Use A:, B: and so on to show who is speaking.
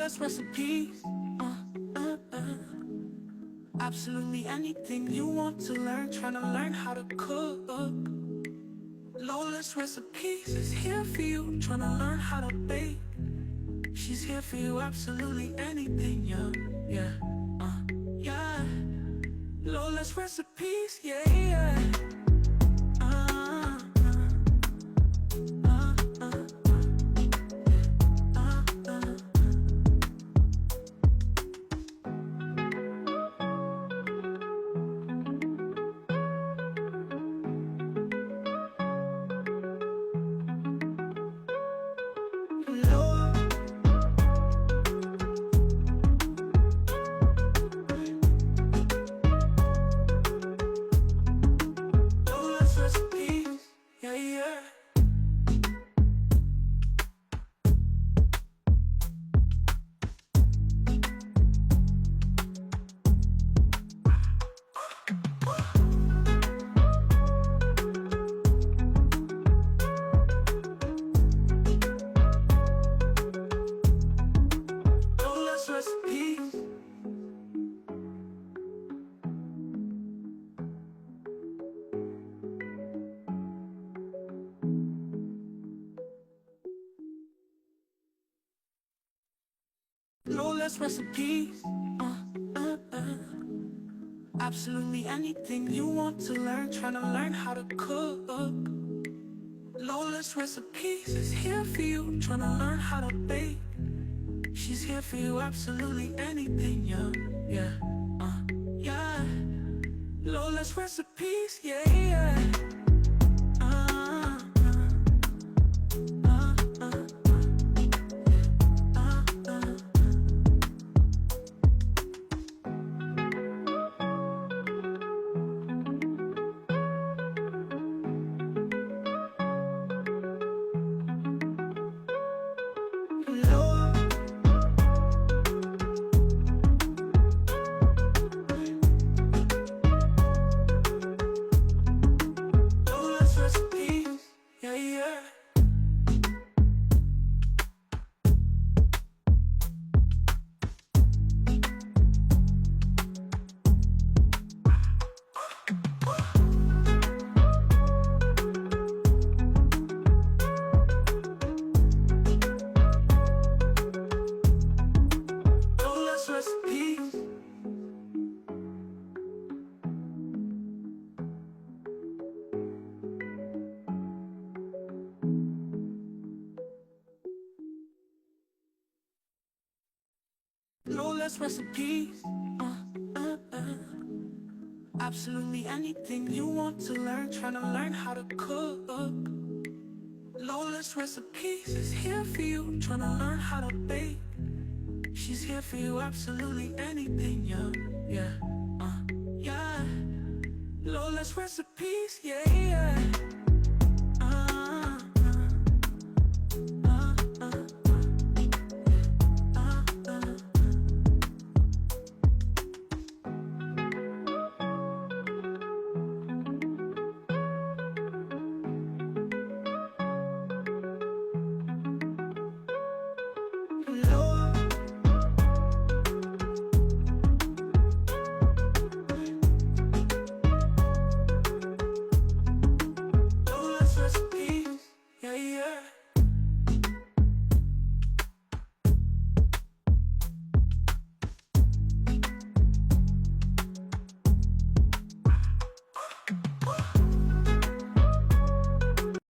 A: Flawless recipes. Absolutely anything you want to learn. Trying to learn how to cook. Flawless recipes is here for you. Trying to learn how to bake. She's here for you. Absolutely anything, yeah. Flawless recipes, yeah. Flawless recipes, yeah. Flawless recipes. Flawless recipes. Absolutely anything you want to learn. Trying to learn how to cook. Flawless recipes is here for you. Trying to learn how to bake. She's here for you. Absolutely anything, yeah. Flawless recipes, yeah. Flawless recipes, yeah. Flawless recipes. Flawless recipes. Absolutely anything you want to learn. Trying to learn how to cook. Flawless recipes is here for you. Trying to learn how to bake. She's here for you. Absolutely anything, yeah. Flawless recipes, yeah.